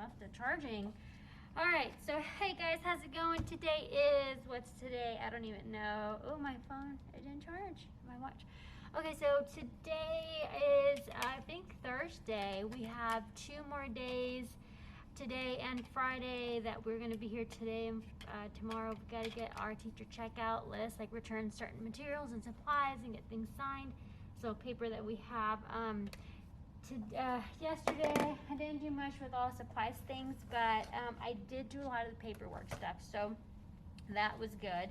off the charging. All right, so hey guys, how's it going? Today is, what's today? I don't even know. Oh, my phone, it didn't charge, my watch. Okay, so today is, I think, Thursday. We have 2 more days, today and Friday, that we're gonna be here today and tomorrow. We've gotta get our teacher checkout list, like return certain materials and supplies and get things signed. So paper that we have. Yesterday I didn't do much with all supplies things, but I did do a lot of the paperwork stuff, so that was good.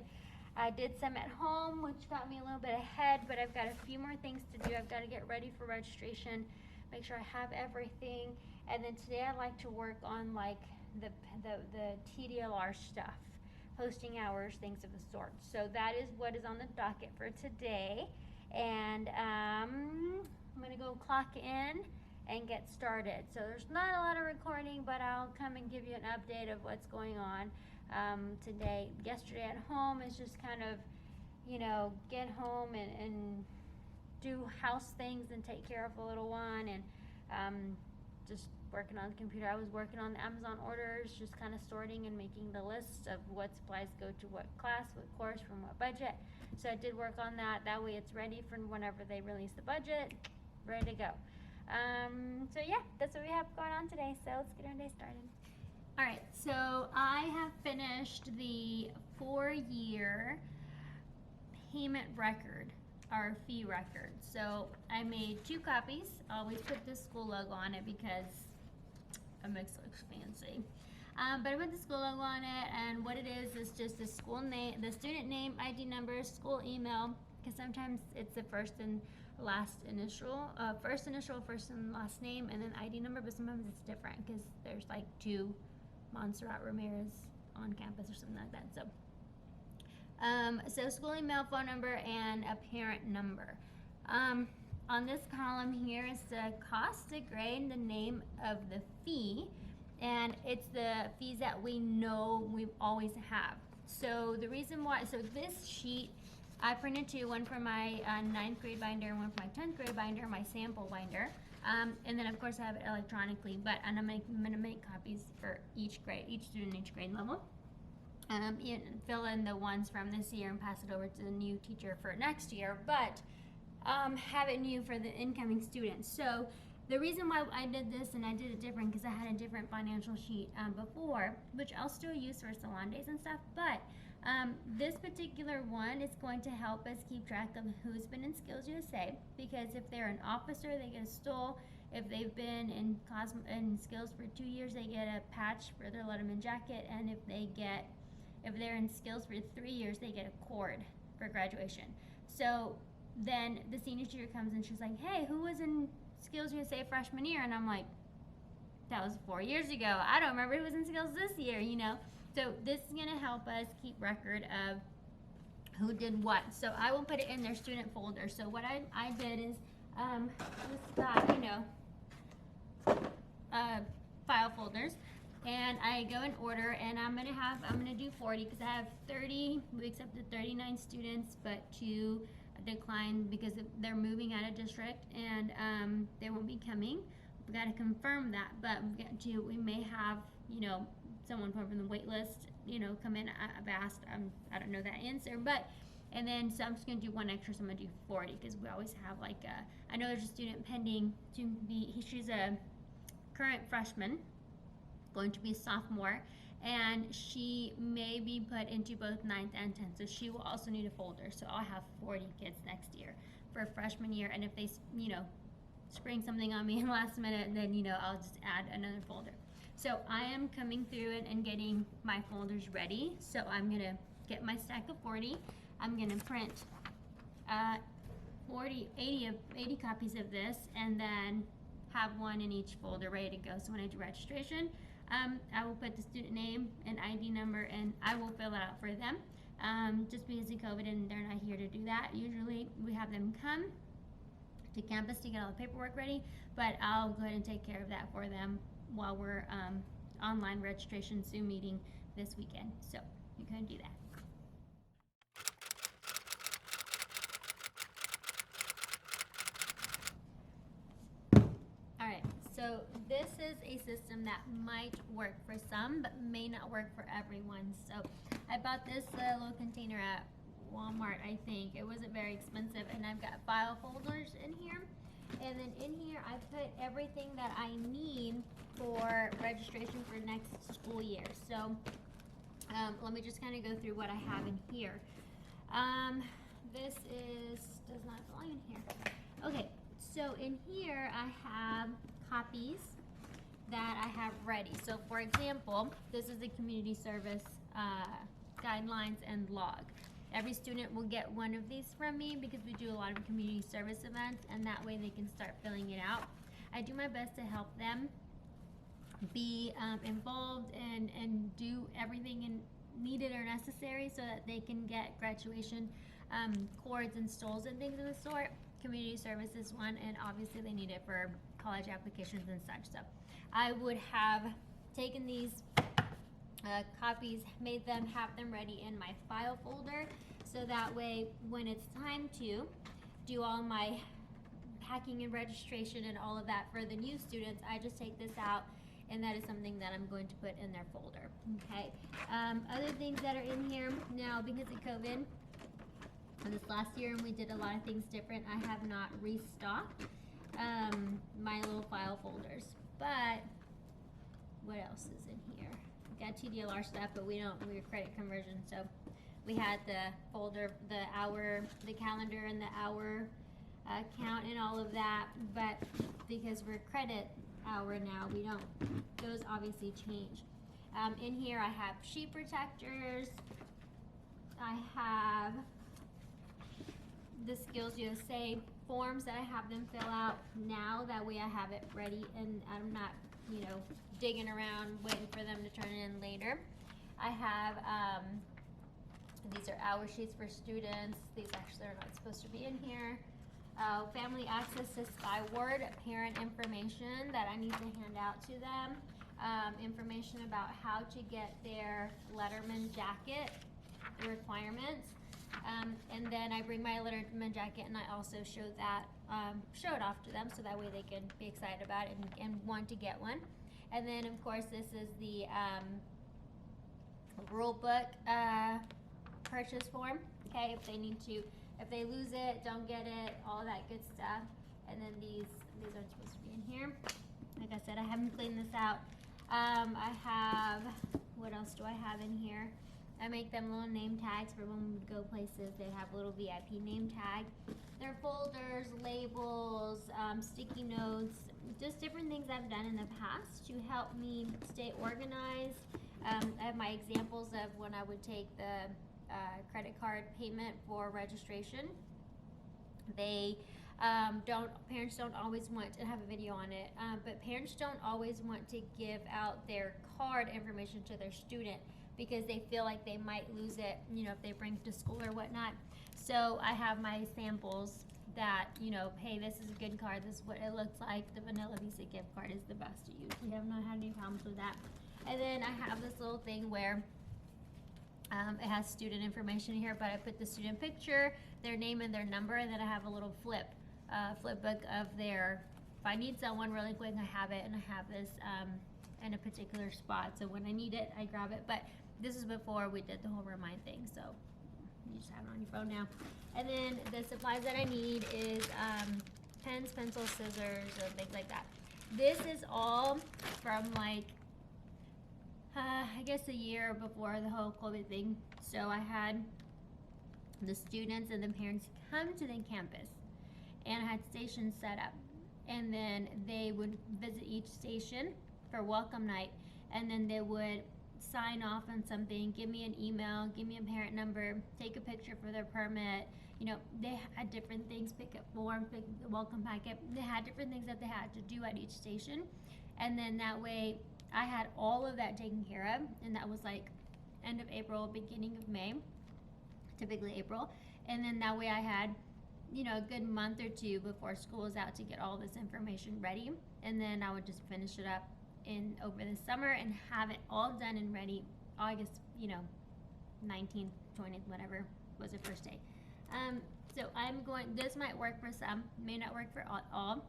I did some at home, which got me a little bit ahead, but I've got a few more things to do. I've got to get ready for registration, make sure I have everything, and then today I like to work on like the TDLR stuff, posting hours, things of the sort. So that is what is on the docket for today, and I'm gonna go clock in and get started. So there's not a lot of recording, but I'll come and give you an update of what's going on today. Yesterday at home is just kind of, you know, get home and do house things and take care of the little one, and just working on the computer. I was working on the Amazon orders, just kind of sorting and making the list of what supplies go to what class, what course, from what budget. So I did work on that. That way it's ready for whenever they release the budget, ready to go. So yeah, that's what we have going on today. So let's get our day started. All right, so I have finished the 4-year payment record, our fee record. So I made 2 copies. I always put the school logo on it because it makes it look fancy. But I put the school logo on it, and what it is just the school name, the student name, ID number, school email, because sometimes it's the first and last initial, first and last name, and then ID number, but sometimes it's different because there's like 2 Montserrat Ramirez on campus or something like that. So school email, phone number, and a parent number. On this column here is the cost, the grade, the name of the fee, and it's the fees that we know we always have. So the reason why, so this sheet, I printed 2, one for my 9th grade binder and one for my 10th grade binder, my sample binder. And then of course I have it electronically, but I'm gonna make copies for each grade, each student, each grade level. Fill in the ones from this year and pass it over to the new teacher for next year, but have it new for the incoming students. So the reason why I did this, and I did it different because I had a different financial sheet before, which I'll still use for salon days and stuff, but this particular one is going to help us keep track of who's been in Skills USA, because if they're an officer, they get a stole. If they've been in Skills for 2 years, they get a patch for their Letterman jacket, and if they're in Skills for 3 years, they get a cord for graduation. So then the senior teacher comes and she's like, hey, who was in Skills USA freshman year? And I'm like, that was 4 years ago. I don't remember who was in Skills this year, you know? So this is gonna help us keep record of who did what. So I will put it in their student folder. So what I did is, just got, you know, file folders, and I go in order, and I'm gonna do 40 because I have 30, we accepted 39 students, but 2 declined because they're moving out of district, and they won't be coming. We got to confirm that, but we may have, you know, someone from the wait list, you know, come in. I've asked, I don't know that answer, but, and then, so I'm just going to do 1 extra, so I'm going to do 40, because we always have like I know there's a student pending to be, she's a current freshman, going to be a sophomore, and she may be put into both 9th and 10th, so she will also need a folder. So I'll have 40 kids next year for freshman year, and if they, you know, spring something on me in the last minute, then, you know, I'll just add another folder. So I am coming through it and getting my folders ready. So I'm gonna get my stack of 40. I'm gonna print 80 copies of this, and then have 1 in each folder ready to go. So when I do registration, I will put the student name and ID number, and I will fill it out for them. Just because of COVID and they're not here to do that. Usually we have them come to campus to get all the paperwork ready, but I'll go ahead and take care of that for them while we're online registration Zoom meeting this weekend. So you can do that. All right, so this is a a system that might work for some, but may not work for everyone. So I bought this little container at Walmart, I think. It wasn't very expensive, and I've got file folders in here. And then in here, I put everything that I need for registration for next school year. So let me just kind of go through what I have in here. This does not belong in here. Okay, so in here I have copies that I have ready. So for example, this is the community service guidelines and log. Every student will get one of these from me because we do a lot of community service events, and that way they can start filling it out. I do my best to help them be involved and do everything needed or necessary so that they can get graduation cords and stoles and things of the sort. Community service is one, and obviously they need it for college applications and such. So I would have taken these copies, have them ready in my file folder, so that way when it's time to do all my packing and registration and all of that for the new students, I just take this out, and that is something that I'm going to put in their folder. Okay. Other things that are in here now, because of COVID, this last year, and we did a lot of things different, I have not restocked my little file folders. But what else is in here? We got TDLR stuff, but we're credit conversion, so we had the folder, the calendar and the hour count and all of that. But because we're credit hour now, those obviously change. In here I have sheet protectors. I have the Skills USA forms that I have them fill out now. That way I have it ready and I'm not, digging around waiting for them to turn it in later. I have, these are hour sheets for students. These actually are not supposed to be in here. Family access to Skyward, parent information that I need to hand out to them. Information about how to get their Letterman jacket requirements. And then I bring my Letterman jacket and I also show it off to them so that way they can be excited about it and want to get one. And then of course this is the rule book purchase form. Okay, if they lose it, don't get it, all that good stuff. And then these aren't supposed to be in here. Like I said, I haven't cleaned this out. I have, what else do I have in here? I make them little name tags for when we go places. They have a little VIP name tag. Their folders, labels, sticky notes, just different things I've done in the past to help me stay organized. I have my examples of when I would take the credit card payment for registration. Parents don't always want to have a video on it, but parents don't always want to give out their card information to their student because they feel like they might lose it, if they bring it to school or whatnot. So I have my samples that, hey, this is a good card, this is what it looks like. The Vanilla Visa gift card is the best to use. We have not had any problems with that. And then I have this little thing where it has student information here, but I put the student picture, their name and their number, and then I have a little flip book of their, if I need someone really quick, I have it, and I have this in a particular spot, so when I need it, I grab it. But this is before we did the whole remind thing, so you just have it on your phone now. And then the supplies that I need is pens, pencils, scissors, and things like that. This is all from I guess a year before the whole COVID thing. So I had the students and the parents come to the campus, and I had stations set up, and then they would visit each station for welcome night, and then they would sign off on something, give me an email, give me a parent number, take a picture for their permit. They had different things, pick up form, pick the welcome packet. They had different things that they had to do at each station, and then that way I had all of that taken care of, and that was like end of April, beginning of May, typically April. And then that way I had, a good month or two before school was out to get all this information ready. And then I would just finish it up over the summer and have it all done and ready August, 19th, 20th, whatever was the first day. So this might work for some, may not work for all.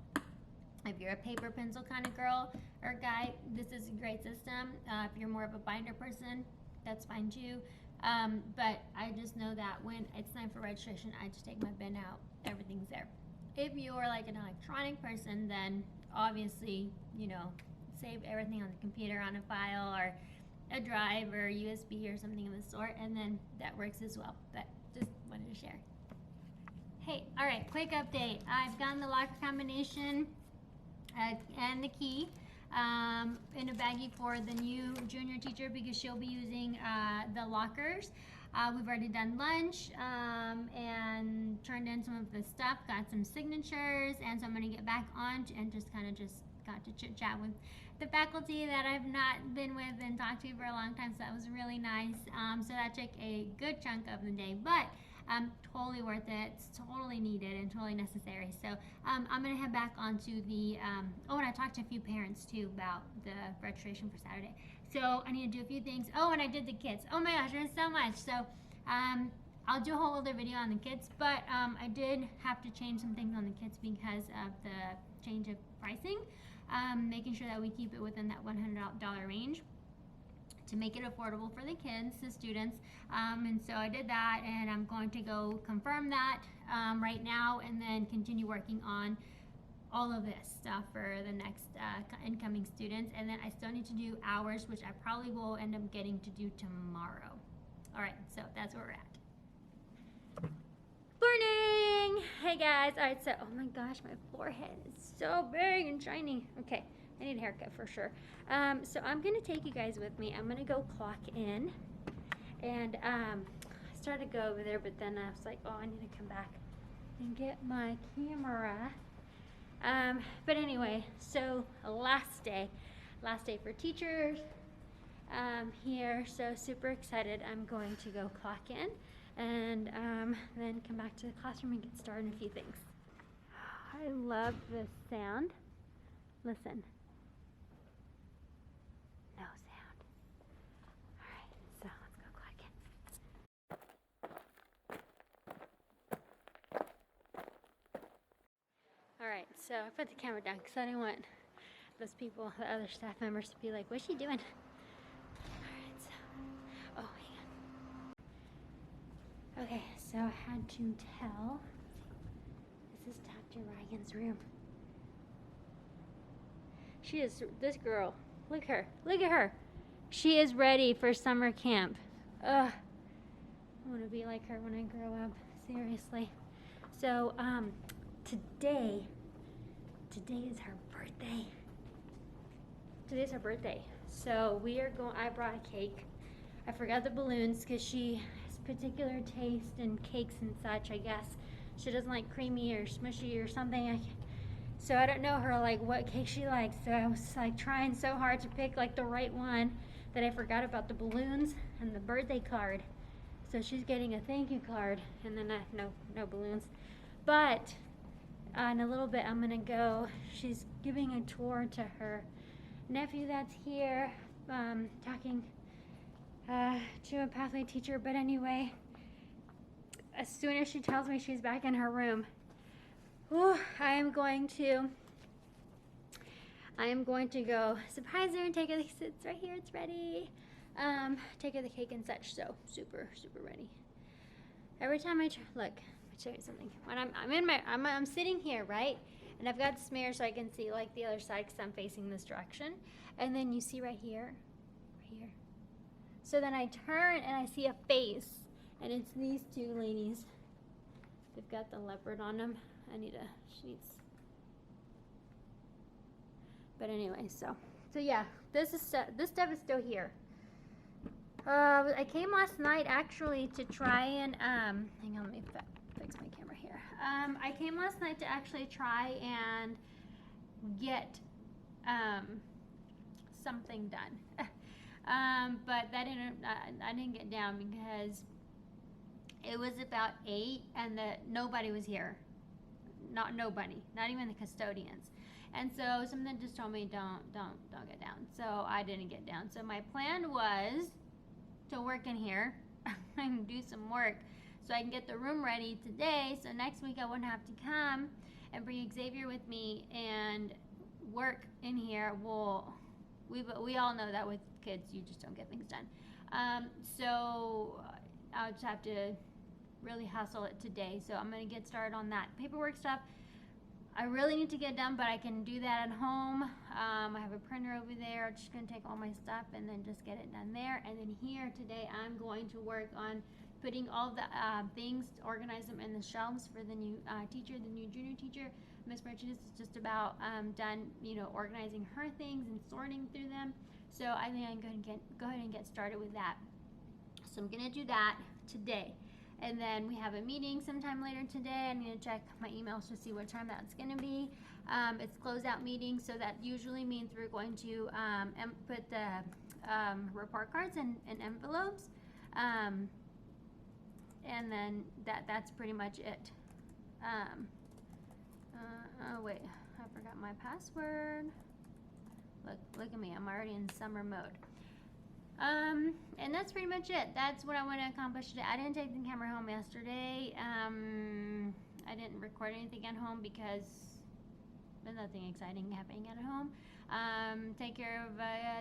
If you're a paper pencil kind of girl or guy, this is a great system. If you're more of a binder person, that's fine too. But I just know that when it's time for registration, I just take my bin out, everything's there. If you're like an electronic person, then obviously, save everything on the computer on a file or a drive or USB or something of the sort, and then that works as well. But just wanted to share. Hey, all right, quick update. I've gotten the locker combination and the key in a baggie for the new junior teacher because she'll be using the lockers. We've already done lunch and turned in some of the stuff, got some signatures, and so I'm going to get back on and just got to chit chat with the faculty that I've not been with and talked to for a long time, so that was really nice. So that took a good chunk of the day, but totally worth it. It's totally needed and totally necessary. So I'm going to head back onto the, and I talked to a few parents too about the registration for Saturday. So I need to do a few things. Oh, and I did the kids. Oh my gosh, there's so much. So I'll do a whole other video on the kids, but I did have to change some things on the kids because of the change of pricing, making sure that we keep it within that $100 range to make it affordable for the kids, the students, and so I did that, and I'm going to go confirm that right now and then continue working on all of this stuff for the next incoming students, and then I still need to do hours, which I probably will end up getting to do tomorrow. All right, so that's where we're at. Morning! Hey guys, all right, so, oh my gosh, my forehead is so big and shiny. Okay, I need a haircut for sure. So I'm gonna take you guys with me. I'm gonna go clock in, and I started to go over there, but then I was like, oh, I need to come back and get my camera. But anyway, so last day for teachers here. So super excited. I'm going to go clock in and then come back to the classroom and get started on a few things. I love this sound. Listen. No sound. All right, so let's go clock in. All right, so I put the camera down because I didn't want those people, the other staff members, to be like, what's she doing? All right, so, oh, hang on. Okay, so I had to tell, this is Dr. Ryan's room. She is, this girl, look at her. She is ready for summer camp. Ugh, I want to be like her when I grow up, seriously. So, today is her birthday. Today's her birthday. So we are going, I brought a cake. I forgot the balloons because she has particular taste in cakes and such, I guess. She doesn't like creamy or smushy or something. So I don't know her, like, what cake she likes. So I was like trying so hard to pick like the right one that I forgot about the balloons and the birthday card. So she's getting a thank you card, and then no balloons. But in a little bit I'm gonna go, she's giving a tour to her nephew that's here, talking to a pathway teacher. But anyway, as soon as she tells me she's back in her room, I am going to go surprise her and take her. It's right here, it's ready. Take her the cake and such. So super ready. Every time I look, let me show you something. When I'm sitting here, right, and I've got this mirror so I can see like the other side because I'm facing this direction. And then you see right here. So then I turn and I see a face, and it's these two ladies. They've got the leopard on them. I need a sheets. But anyway, so yeah, this stuff is still here. I came last night actually to try and hang on, let me fix my camera here. I came last night to actually try and get something done, but that I didn't get down because it was about 8 and nobody was here. Not even the custodians. And so something just told me don't get down. So I didn't get down. So my plan was to work in here and do some work so I can get the room ready today, so next week I wouldn't have to come and bring Xavier with me and work in here will, we all know that with kids, you just don't get things done. So I'll just have to really hustle it today. So I'm going to get started on that paperwork stuff. I really need to get done, but I can do that at home. I have a printer over there. I'm just going to take all my stuff and then just get it done there. And then here today, I'm going to work on putting all the things, organize them in the shelves for the new teacher, the new junior teacher. Miss Mercedes is just about done, organizing her things and sorting through them. So I think I'm going to go ahead and get started with that. So I'm going to do that today. And then we have a meeting sometime later today. I'm going to check my emails to see what time that's going to be. It's closeout meeting, so that usually means we're going to put the report cards in envelopes. And then that's pretty much it. Oh wait, I forgot my password. Look at me, I'm already in summer mode. And that's pretty much it. That's what I want to accomplish today. I didn't take the camera home yesterday. I didn't record anything at home because there's nothing exciting happening at home. Take care of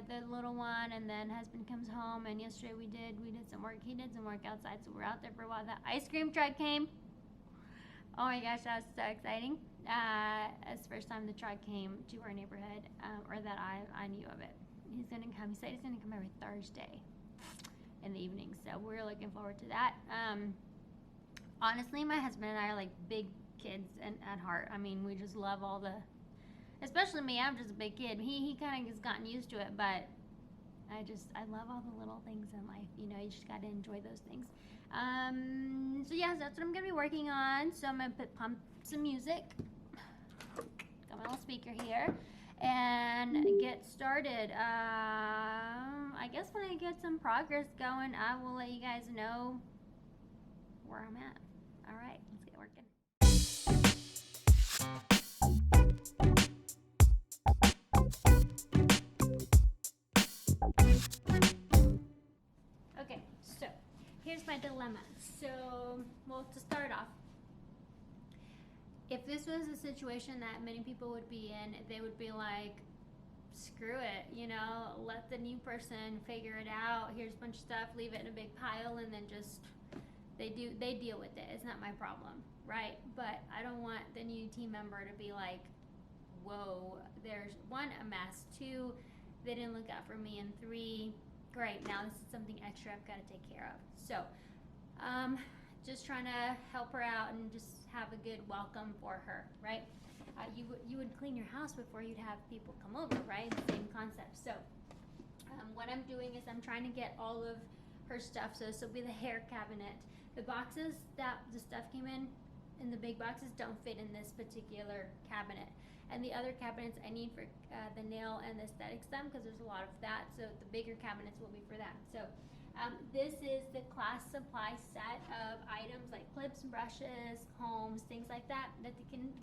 the little one, and then husband comes home, and yesterday we did some work. He did some work outside, so we're out there for a while. The ice cream truck came. Oh my gosh, that was so exciting. It's the first time the truck came to our neighborhood, or that I knew of it. He's gonna come. He said he's gonna come every Thursday in the evening, so we're looking forward to that. Honestly, my husband and I are like big kids at heart. I mean, we just love all the, especially me. I'm just a big kid. He kind of has gotten used to it, but I love all the little things in life. You just gotta enjoy those things. So yeah, that's what I'm gonna be working on. So I'm gonna pump some music. Got my little speaker here. And get started. I guess when I get some progress going, I will let you guys know where I'm at. All right, let's get working. Okay, so here's my dilemma. So, well, to start off, if this was a situation that many people would be in, they would be like, screw it, let the new person figure it out. Here's a bunch of stuff, leave it in a big pile, and then just they deal with it. It's not my problem, right? But I don't want the new team member to be like, whoa, there's one, a mess, two, they didn't look out for me, and three, great, now this is something extra I've got to take care of. So just trying to help her out and just have a good welcome for her, right? You would clean your house before you'd have people come over, right? Same concept. So what I'm doing is I'm trying to get all of her stuff. So this will be the hair cabinet. The boxes that the stuff came in the big boxes, don't fit in this particular cabinet. And the other cabinets I need for the nail and the aesthetic stuff, because there's a lot of that. So the bigger cabinets will be for that. So this is the class supply set of items like clips, brushes, combs, things like that the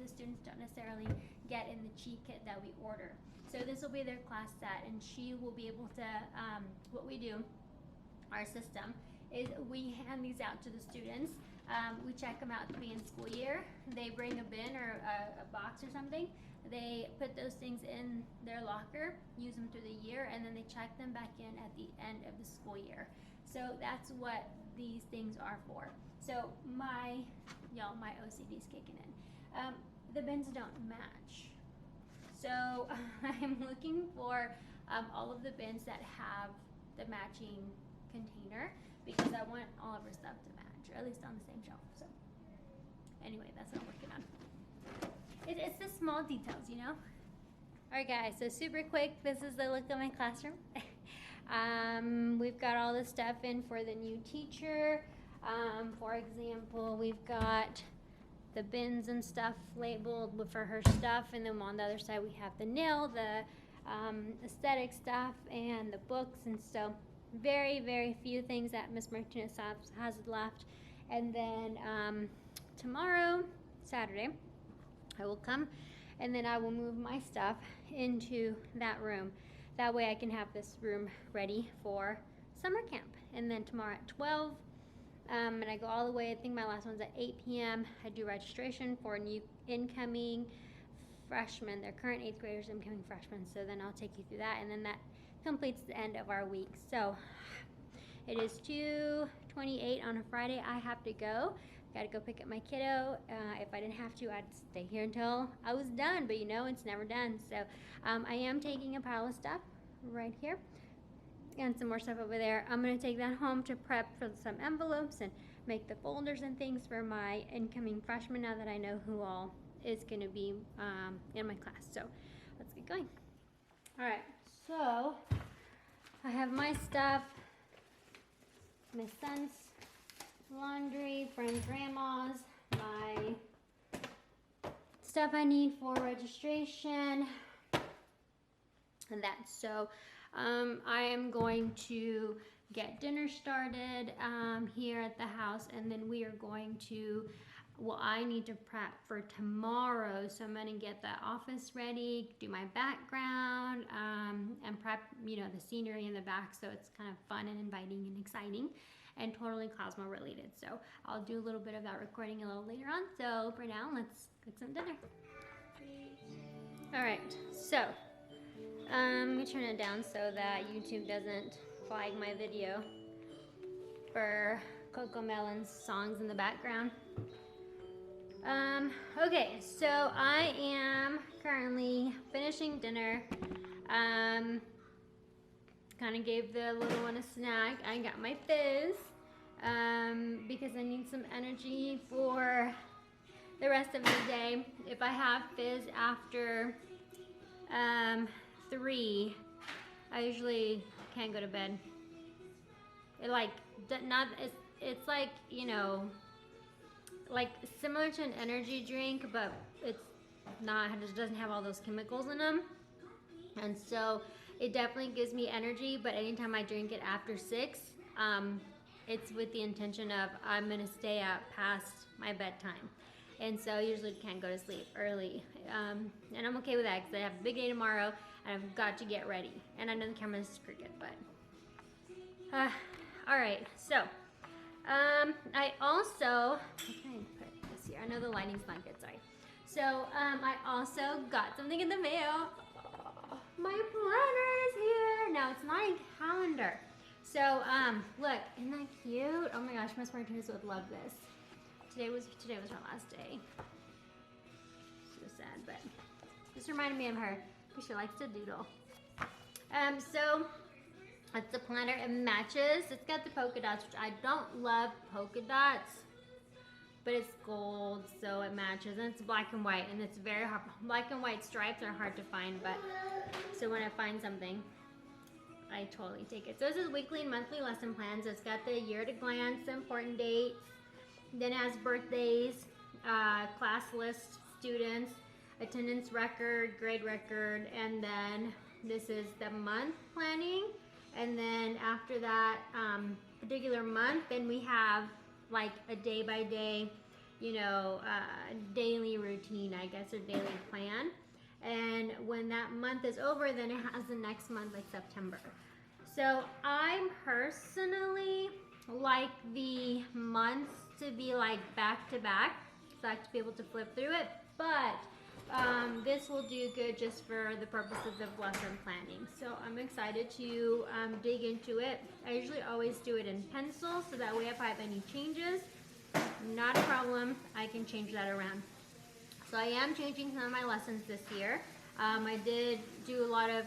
students don't necessarily get in the cheat kit that we order. So this will be their class set, and she will be able to, what we do, our system, is we hand these out to the students. We check them out to be in school year. They bring a bin or a box or something. They put those things in their locker, use them through the year, and then they check them back in at the end of the school year. So that's what these things are for. So my OCD's kicking in. The bins don't match. So I'm looking for all of the bins that have the matching container, because I want all of her stuff to match, or at least on the same shelf. So anyway, that's what I'm working on. It's the small details, Alright guys, so super quick, this is the look of my classroom. We've got all the stuff in for the new teacher. For example, we've got the bins and stuff labeled for her stuff, and then on the other side we have the nail, the aesthetic stuff, and the books, and so very, very few things that Miss Martinez has left. And then tomorrow, Saturday, I will come, and then I will move my stuff into that room. That way I can have this room ready for summer camp. And then tomorrow at 12, and I go all the way, I think my last one's at 8 p.m. I do registration for new incoming freshmen. They're current 8th graders and becoming freshmen. So then I'll take you through that, and then that completes the end of our week. So it is 2:28 on a Friday. I have to go. Gotta go pick up my kiddo. If I didn't have to, I'd stay here until I was done, but you know, it's never done. So I am taking a pile of stuff right here and some more stuff over there. I'm gonna take that home to prep for some envelopes and make the folders and things for my incoming freshmen now that I know who all is gonna be in my class. So let's get going. All right, so I have my stuff, my son's laundry, friends' grandma's, my stuff I need for registration, and that. So I am going to get dinner started here at the house, and then we are going to, well, I need to prep for tomorrow, so I'm going to get the office ready, do my background, and prep, you know, the scenery in the back, so it's kind of fun and inviting and exciting and totally Cosmo related. So I'll do a little bit of that recording a little later on. So for now, let's get some dinner. All right, so I'm gonna turn it down so that YouTube doesn't flag my video for Coco Melon's songs in the background. Okay, so I am currently finishing dinner. Kind of gave the little one a snack. I got my fizz because I need some energy for the rest of the day. If I have fizz after 3, I usually can't go to bed. It like not it's like, you know, like similar to an energy drink, but it's not, it just doesn't have all those chemicals in them, and so it definitely gives me energy. But anytime I drink it after 6, it's with the intention of I'm gonna stay up past my bedtime, and so I usually can't go to sleep early, and I'm okay with that because I have a big day tomorrow and I've got to get ready, and I know the camera is crooked, but all right. So I also, can I put this here? I know the lighting's not good, sorry. So I also got something in the mail. My planner is here. Now it's not a calendar. So look, isn't that cute? Oh my gosh, Miss Martinez would love this. Today was her last day. So sad, but just reminded me of her because she likes to doodle. So it's the planner. It matches. It's got the polka dots, which I don't love polka dots, but it's gold, so it matches, and it's black and white, and it's very hard. Black and white stripes are hard to find, but so when I find something, I totally take it. So this is weekly and monthly lesson plans. It's got the year at a glance, the important dates, then it has birthdays, class list, students, attendance record, grade record, and then this is the month planning. And then after that particular month, then we have like a day by day, you know, daily routine, I guess, or daily plan. And when that month is over, then it has the next month, like September. So I personally like the months to be like back to back, so I like to be able to flip through it. But this will do good just for the purposes of lesson planning. So I'm excited to dig into it. I usually always do it in pencil, so that way if I have any changes, not a problem, I can change that around. So I am changing some of my lessons this year. I did do a lot of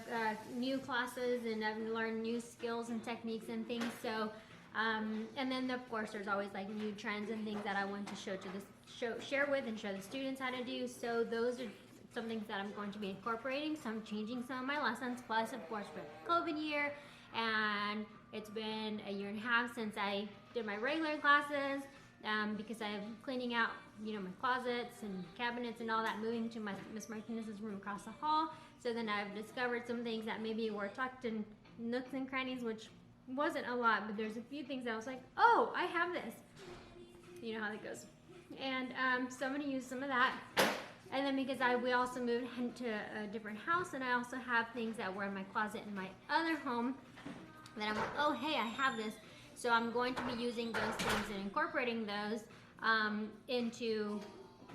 new classes, and I've learned new skills and techniques and things. So, and then of course there's always like new trends and things that I want to share with and show the students how to do. So those are some things that I'm going to be incorporating. So I'm changing some of my lessons. Plus, of course, with COVID year, and it's been a year and a half since I did my regular classes. Because I'm cleaning out, you know, my closets and cabinets and all that, moving to my Miss Martinez's room across the hall. So then I've discovered some things that maybe were tucked in nooks and crannies, which wasn't a lot, but there's a few things that I was like, oh, I have this. You know how that goes. And so I'm going to use some of that. And then because we also moved into a different house, and I also have things that were in my closet in my other home that I'm like, oh, hey, I have this. So I'm going to be using those things and incorporating those into,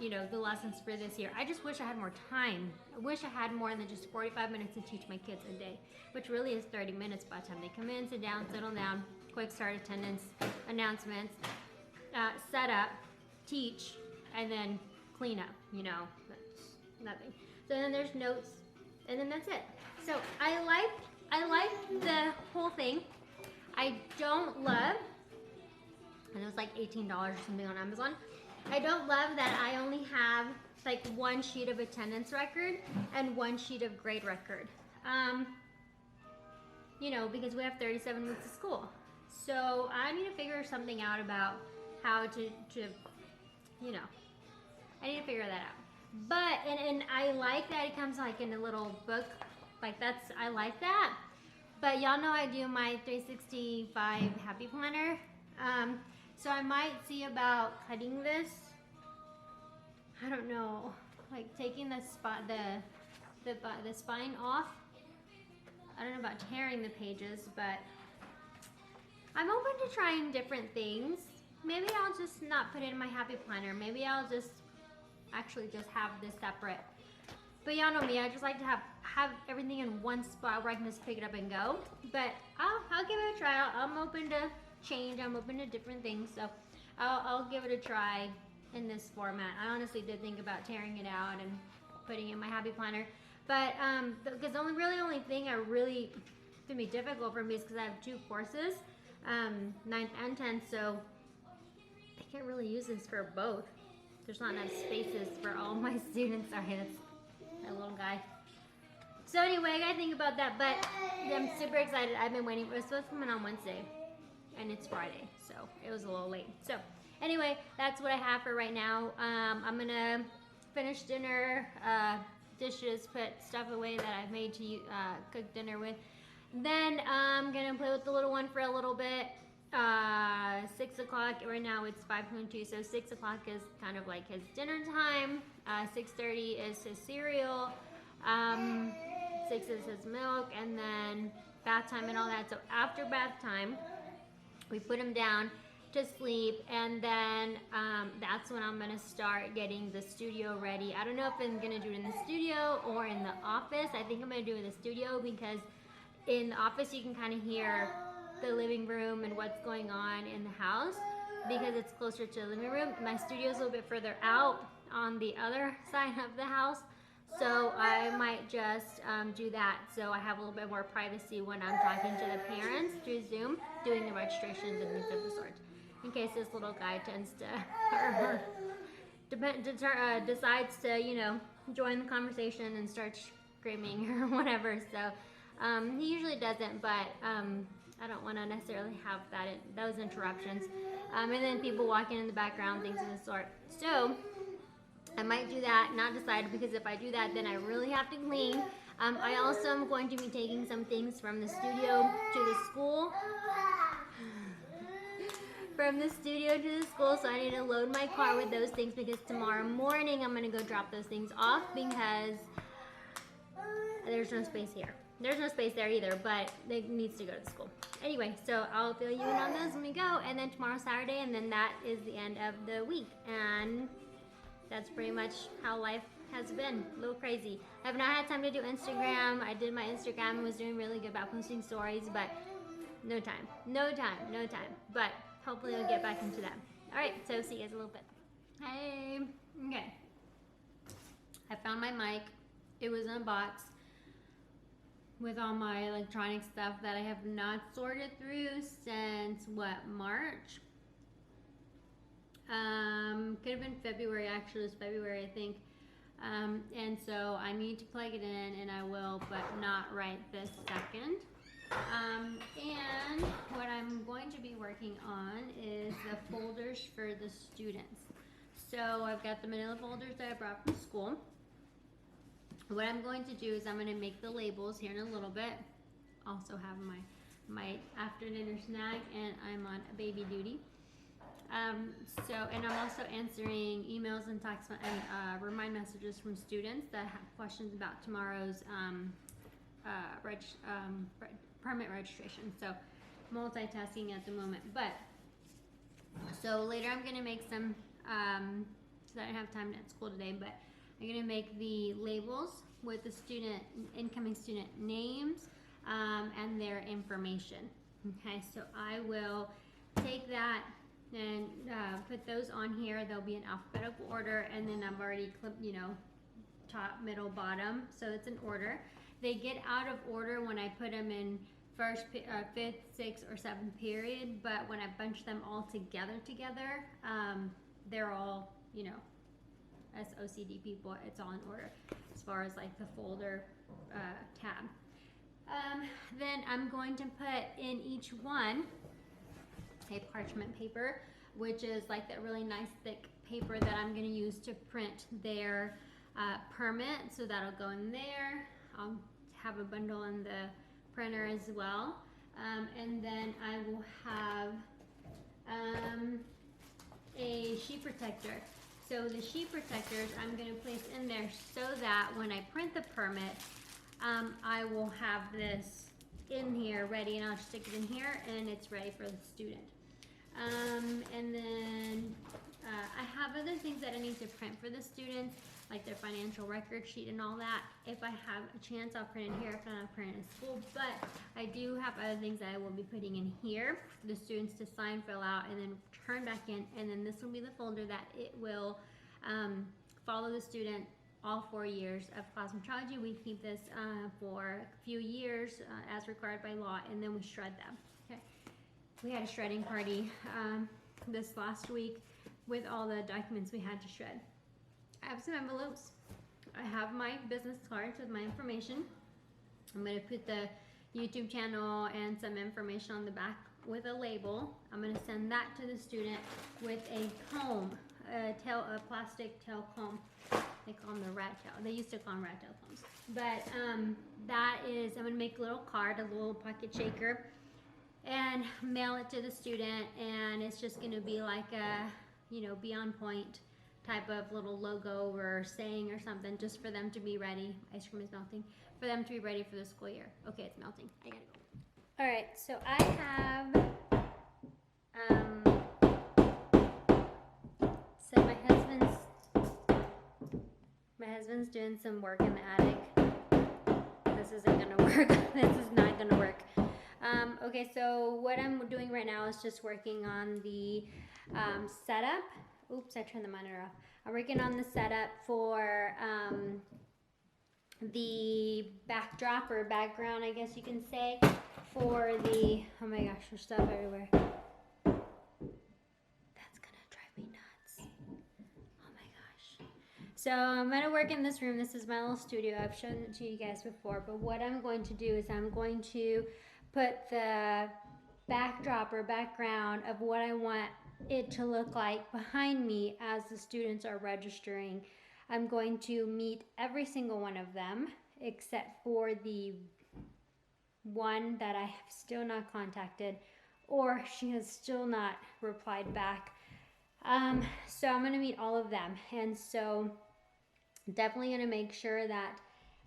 you know, the lessons for this year. I just wish I had more time. I wish I had more than just 45 minutes to teach my kids a day, which really is 30 minutes by the time they come in, sit down, settle down, quick start attendance, announcements, set up, teach, and then clean up, you know, that's nothing. So then there's notes, and then that's it. So I like the whole thing. I don't love, and it was like $18 or something on Amazon. I don't love that I only have like one sheet of attendance record and one sheet of grade record. You know, because we have 37 weeks of school. So I need to figure something out about how to you know, I need to figure that out. But, and I like that it comes like in a little book, like I like that. But y'all know I do my 365 Happy Planner. So I might see about cutting this. I don't know, like taking the spine off. I don't know about tearing the pages, but I'm open to trying different things. Maybe I'll just not put it in my Happy Planner. Maybe I'll just actually just have this separate. But y'all know me, I just like to have everything in one spot where I can just pick it up and go. But I'll give it a try. I'm open to change. I'm open to different things. So I'll give it a try in this format. I honestly did think about tearing it out and putting it in my Happy Planner. But because the only thing I really to be difficult for me is because I have two courses, 9th and 10th, so I can't really use this for both. There's not enough spaces for all my students. Sorry, that's that little guy. So anyway, I gotta think about that, but I'm super excited. I've been waiting. It was supposed to come in on Wednesday, and it's Friday, so it was a little late. So anyway, that's what I have for right now. I'm gonna finish dinner, dishes, put stuff away that I've made to cook dinner with. Then I'm gonna play with the little one for a little bit. 6 o'clock, right now it's 5:22, so 6 o'clock is kind of like his dinner time. 6:30 is his cereal. 6 is his milk, and then bath time and all that. So after bath time, we put him down to sleep, and then that's when I'm gonna start getting the studio ready. I don't know if I'm gonna do it in the studio or in the office. I think I'm gonna do it in the studio because in the office you can kind of hear the living room and what's going on in the house because it's closer to the living room. My studio's a little bit further out on the other side of the house, so I might just do that so I have a little bit more privacy when I'm talking to the parents through Zoom, doing the registrations and things of the sort, in case this little guy tends to decides to, you know, join the conversation and start screaming or whatever. So he usually doesn't, but I don't want to necessarily have those interruptions. And then people walking in the background, things of the sort. So I might do that, not decided, because if I do that, then I really have to clean. I also am going to be taking some things from the studio to the school. From the studio to the school, so I need to load my car with those things because tomorrow morning I'm going to go drop those things off because there's no space here. There's no space there either, but it needs to go to school. Anyway, so I'll fill you in on those when we go, and then tomorrow's Saturday, and then that is the end of the week. And that's pretty much how life has been. A little crazy. I have not had time to do Instagram. I did my Instagram and was doing really good about posting stories, but no time. But hopefully I'll get back into that. All right, so see you guys in a little bit. Hey, okay. I found my mic. It was in a box with all my electronic stuff that I have not sorted through since March? Could have been February, actually. It was February, I think. And so I need to plug it in, and I will, but not right this second. And what I'm going to be working on is the folders for the students. So I've got the manila folders that I brought from school. What I'm going to do is I'm going to make the labels here in a little bit. Also have my after dinner snack, and I'm on baby duty. And I'm also answering emails and text and remind messages from students that have questions about tomorrow's permit registration. So multitasking at the moment. But so later I'm going to make some because I didn't have time at school today, but I'm going to make the labels with the student, incoming student names, and their information. Okay, so I will take that and put those on here. They'll be in alphabetical order, and then I've already clipped, you know, top, middle, bottom, so it's in order. They get out of order when I put them in first, fifth, sixth, or seventh period, but when I bunch them all together, they're all, you know, as OCD people, it's all in order as far as like the folder tab. Then I'm going to put in each one a parchment paper, which is like that really nice thick paper that I'm going to use to print their permit. So that'll go in there. I'll have a bundle in the printer as well. And then I will have a sheet protector. So the sheet protectors I'm going to place in there so that when I print the permit, I will have this in here ready, and I'll just stick it in here and it's ready for the student. And then I have other things that I need to print for the students, like their financial record sheet and all that. If I have a chance, I'll print it here. If not, I'll print it in school. But I do have other things that I will be putting in here for the students to sign, fill out, and then turn back in. And then this will be the folder that it will follow the student all 4 years of cosmetology. We keep this for a few years as required by law, and then we shred them. Okay. We had a shredding party this last week with all the documents we had to shred. I have some envelopes. I have my business cards with my information. I'm going to put the YouTube channel and some information on the back with a label. I'm going to send that to the student with a comb, a plastic tail comb. They call them the rat tail. They used to call them rat tail combs. But that is, I'm going to make a little card, a little pocket shaker, and mail it to the student. And it's just going to be like a, you know, be on point type of little logo or saying or something, just for them to be ready. Ice cream is melting. For them to be ready for the school year. Okay, it's melting. I gotta go. All right, so I have so my husband's doing some work in the attic. This isn't gonna work. This is not gonna work. Okay, so what I'm doing right now is just working on the setup. Oops, I turned the monitor off. I'm working on the setup for the backdrop or background, I guess you can say, for the, oh my gosh, there's stuff everywhere. That's gonna drive me nuts. Oh my gosh. So I'm gonna work in this room. This is my little studio. I've shown it to you guys before, but what I'm going to do is I'm going to put the backdrop or background of what I want it to look like behind me as the students are registering. I'm going to meet every single one of them except for the one that I have still not contacted, or she has still not replied back. So I'm going to meet all of them, and so definitely going to make sure that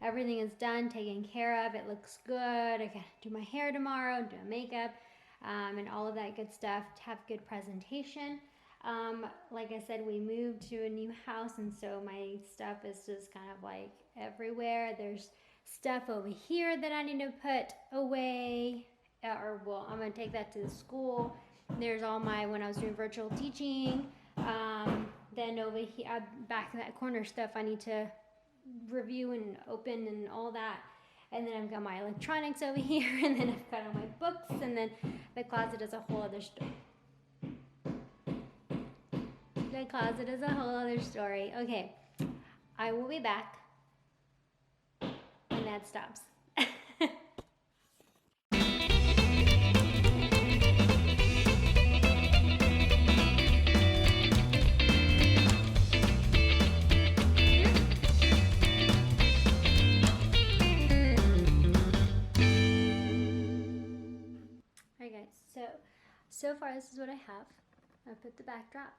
everything is done, taken care of. It looks good. I gotta do my hair tomorrow, do my makeup, and all of that good stuff to have good presentation. Like I said, we moved to a new house, and so my stuff is just kind of like everywhere. There's stuff over here that I need to put away, or well, I'm gonna take that to the school. There's all my, when I was doing virtual teaching, then over here, back in that corner stuff I need to review and open and all that. And then I've got my electronics over here, and then I've got all my books, and then the closet is a whole other story. The closet is a whole other story. Okay, I will be back, and that stops. So far this is what I have. I put the backdrop,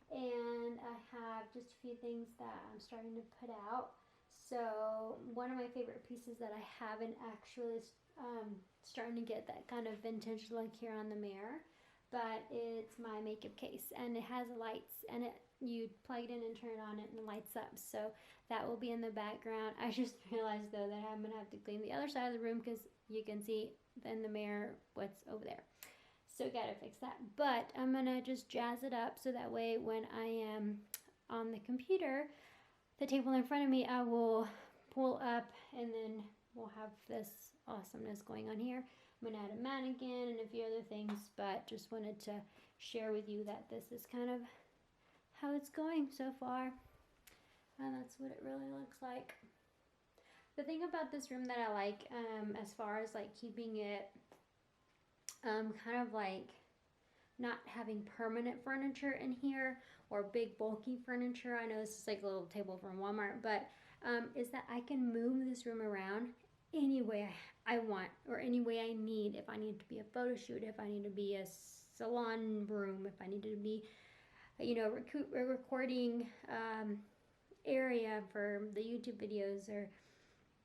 and I have just a few things that I'm starting to put out. So one of my favorite pieces that I haven't actually starting to get that kind of vintage look here on the mirror. but it's my makeup case, and it has lights, and you plug it in and turn it on, and it lights up. So that will be in the background. I just realized though that I'm gonna have to clean the other side of the room because you can see in the mirror what's over there. So gotta fix that. But I'm gonna just jazz it up so that way when I am on the computer, the table in front of me, I will pull up and then we'll have this awesomeness going on here. I'm gonna add a mannequin and a few other things, but just wanted to share with you that this is kind of how it's going so far. And that's what it really looks like. The thing about this room that I like, as far as like keeping it kind of like not having permanent furniture in here or big bulky furniture. I know this is like a little table from Walmart, but is that I can move this room around any way I want or any way I need. If I need to be a photo shoot, if I need to be a salon room, if I needed to be, you know, a recording area for the YouTube videos, or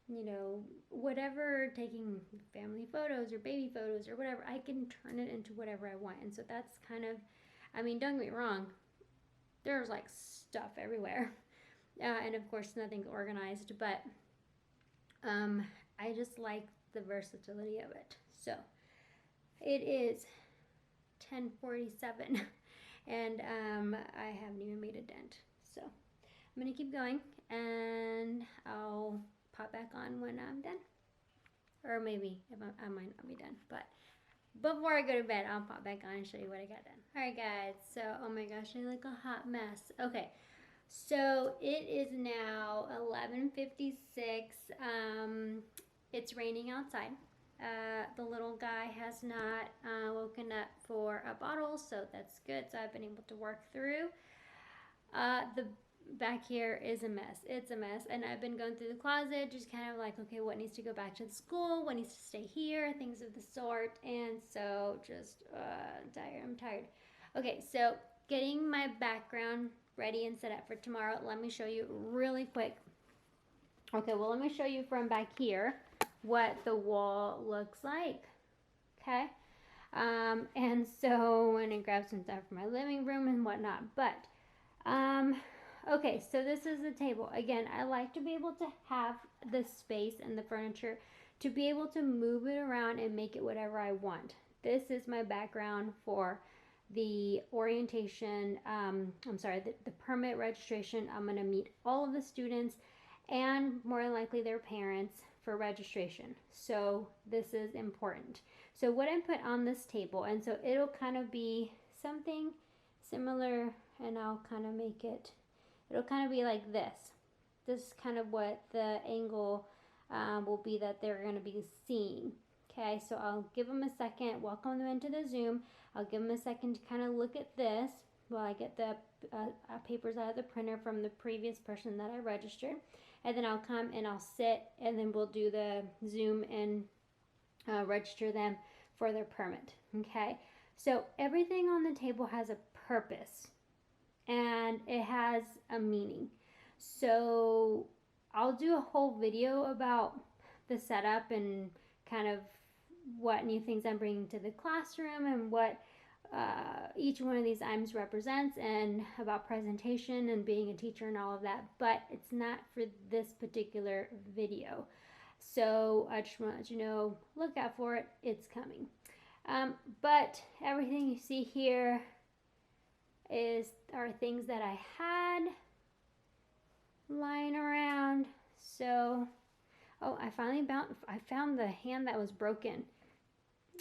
you know, whatever, taking family photos or baby photos or whatever, I can turn it into whatever I want. And so that's kind of, I mean, don't get me wrong, there's like stuff everywhere. And of course, nothing's organized, but I just like the versatility of it. So it is 10:47 and I haven't even made a dent. So I'm gonna keep going and I'll pop back on when I'm done, or maybe if I might not be done, but before I go to bed I'll pop back on and show you what I got done. Alright guys, so oh my gosh, I look a hot mess. Okay, so it is now 11:56. It's raining outside. The little guy has not woken up for a bottle, so that's good. So I've been able to work through. The back here is a mess. It's a mess, and I've been going through the closet, just kind of like, okay, what needs to go back to the school, what needs to stay here, things of the sort. And so just I'm tired. Okay, so getting my background ready and set up for tomorrow. Let me show you really quick. Okay, well, let me show you from back here what the wall looks like. Okay, and so I'm gonna grab some stuff for my living room and whatnot, but okay, so this is the table. Again, I like to be able to have the space and the furniture to be able to move it around and make it whatever I want. This is my background for the orientation, the permit registration. I'm going to meet all of the students and more than likely their parents for registration. So this is important. So what I put on this table, and so it'll kind of be something similar, and I'll kind of make it, it'll kind of be like this. This is kind of what the angle will be that they're going to be seeing. Okay, so I'll give them a second, welcome them into the Zoom. I'll give them a second to kind of look at this while I get the papers out of the printer from the previous person that I registered. And then I'll come and I'll sit, and then we'll do the Zoom and register them for their permit. Okay, so everything on the table has a purpose and it has a meaning. So I'll do a whole video about the setup and kind of what new things I'm bringing to the classroom and what each one of these items represents, and about presentation and being a teacher and all of that, but it's not for this particular video. So I just want to let you know, look out for it, it's coming. But everything you see here are things that I had lying around. So, oh, I found the hand that was broken.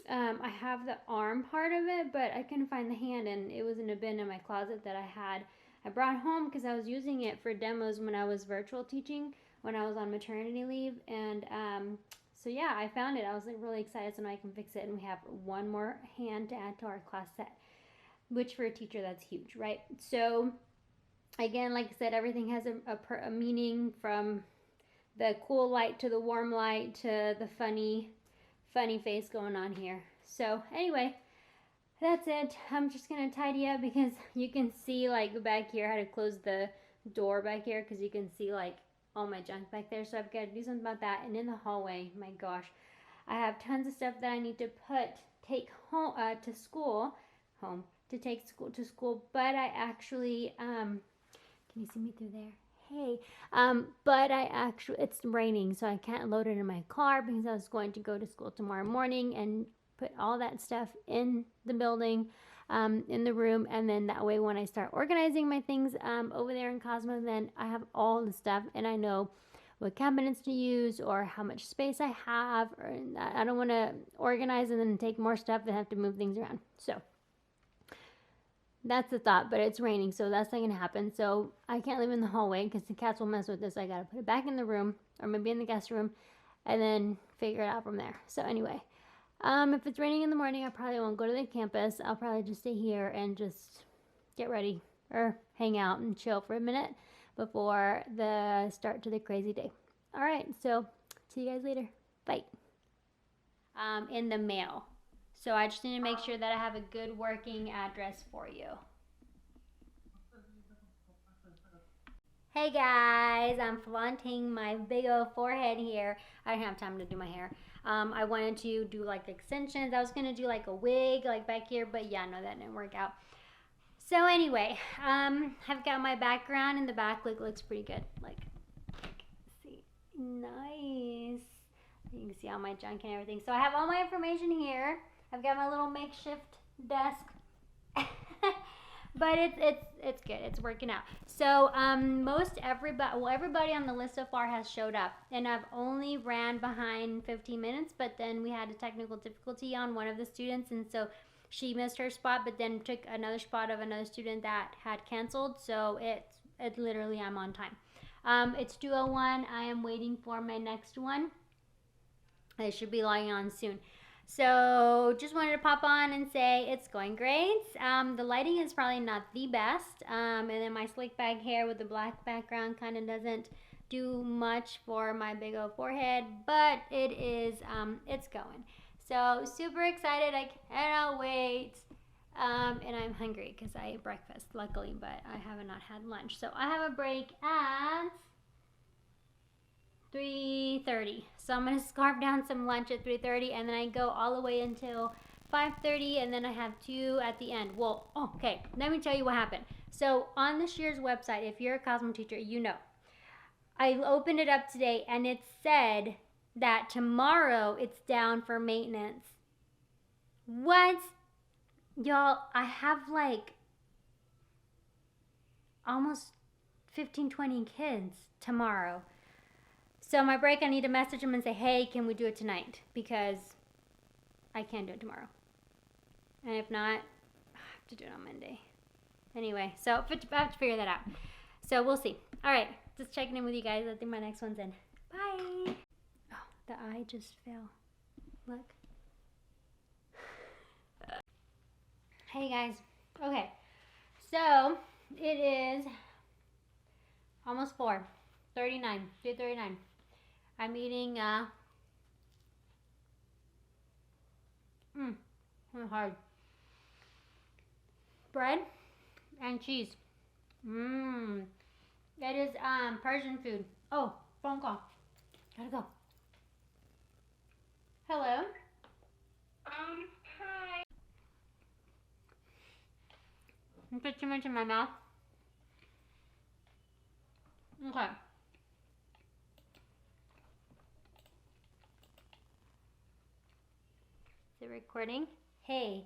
I have the arm part of it, but I couldn't find the hand, and it was in a bin in my closet that I brought home because I was using it for demos when I was virtual teaching, when I was on maternity leave. And so yeah, I found it. I was like really excited, so now I can fix it, and we have one more hand to add to our class set, which for a teacher, that's huge, right? So again, like I said, everything has a meaning, from the cool light to the warm light to the funny face going on here. So anyway, that's it. I'm just gonna tidy up because you can see like back here, I had to close the door back here because you can see like all my junk back there. So I've got to do something about that. And in the hallway, my gosh, I have tons of stuff that I need to take home to school. home to take school to school, but I actually can you see me through there? Hey, but it's raining, so I can't load it in my car because I was going to go to school tomorrow morning and put all that stuff in the building, in the room, and then that way when I start organizing my things over there in Cosmo, then I have all the stuff and I know what cabinets to use or how much space I have, or I don't want to organize and then take more stuff and have to move things around. So that's the thought, but it's raining, so that's not going to happen. So I can't leave in the hallway because the cats will mess with this. I got to put it back in the room or maybe in the guest room and then figure it out from there. So anyway, if it's raining in the morning, I probably won't go to the campus. I'll probably just stay here and just get ready or hang out and chill for a minute before the start to the crazy day. All right, so see you guys later. Bye. In the mail. So I just need to make sure that I have a good working address for you. Hey guys, I'm flaunting my big old forehead here. I didn't have time to do my hair. I wanted to do like extensions. I was gonna do like a wig like back here, but yeah, no, that didn't work out. So anyway, I've got my background in the back. Looks pretty good. Like, see, nice. You can see all my junk and everything. So I have all my information here. I've got my little makeshift desk. But it's good. It's working out. So everybody on the list so far has showed up, and I've only ran behind 15 minutes. But then we had a technical difficulty on one of the students, and so she missed her spot, but then took another spot of another student that had canceled. So it's literally I'm on time. It's 2:01. I am waiting for my next one. I should be logging on soon. So just wanted to pop on and say it's going great. The lighting is probably not the best. And then my slick back hair with the black background kind of doesn't do much for my big old forehead, but it is, it's going. So super excited. I cannot wait. And I'm hungry because I ate breakfast, luckily, but I have not had lunch. So I have a break at 3:30. So I'm going to scarf down some lunch at 3:30, and then I go all the way until 5:30, and then I have 2 at the end. Well, okay, let me tell you what happened. So on the Shears website, if you're a Cosmo teacher, you know. I opened it up today, and it said that tomorrow it's down for maintenance. What? Y'all, I have like almost 15-20 kids tomorrow. So my break, I need to message them and say, hey, can we do it tonight? Because I can't do it tomorrow. And if not, I have to do it on Monday. Anyway, so I have to figure that out. So we'll see. All right, just checking in with you guys. I think my next one's in. Bye. Oh, the eye just fell. Look. Hey guys. Okay, so it is almost 4:39. 3:39. I'm eating hard bread and cheese. It is Persian food. Oh, phone call. Gotta go. Hello. Hi. I put too much in my mouth. Okay. Is it recording? Hey.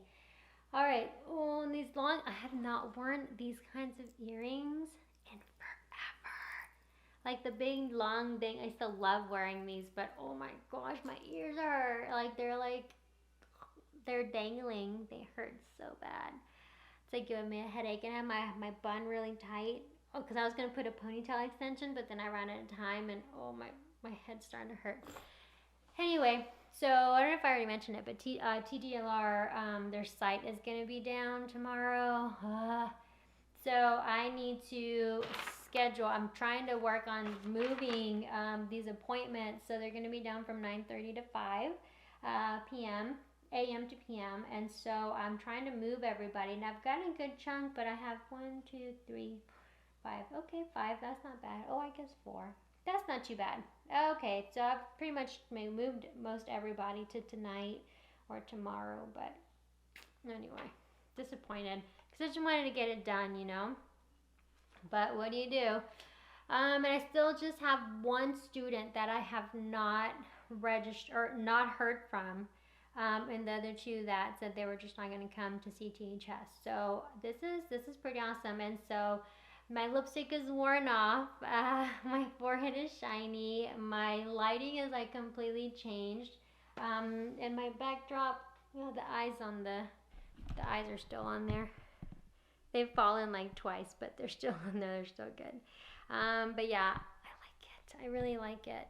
Alright. Oh, and these long, I have not worn these kinds of earrings in forever. Like the big long thing. I still love wearing these, but oh my gosh, my ears are they're dangling. They hurt so bad. It's like giving me a headache, and I have my bun really tight. Oh, because I was going to put a ponytail extension, but then I ran out of time, and oh, my head's starting to hurt. Anyway, so I don't know if I already mentioned it, but TDLR, their site is going to be down tomorrow. So I need to schedule. I'm trying to work on moving these appointments, so they're going to be down from 9:30 to 5 p.m. a.m. to p.m. And so I'm trying to move everybody, and I've got a good chunk, but I have 1, 2, 3, 5. Okay, 5. That's not bad. Oh, I guess 4. That's not too bad. Okay, so I've pretty much moved most everybody to tonight or tomorrow, but anyway. disappointed because I just wanted to get it done, you know. But what do you do? And I still just have one student that I have not registered or not heard from. And the other two that said they were just not going to come to CTHS. So this is pretty awesome. And so my lipstick is worn off. My forehead is shiny. My lighting is like completely changed. And my backdrop, well, the eyes are still on there. They've fallen like twice, but they're still on there. They're still good. But yeah, I like it. I really like it.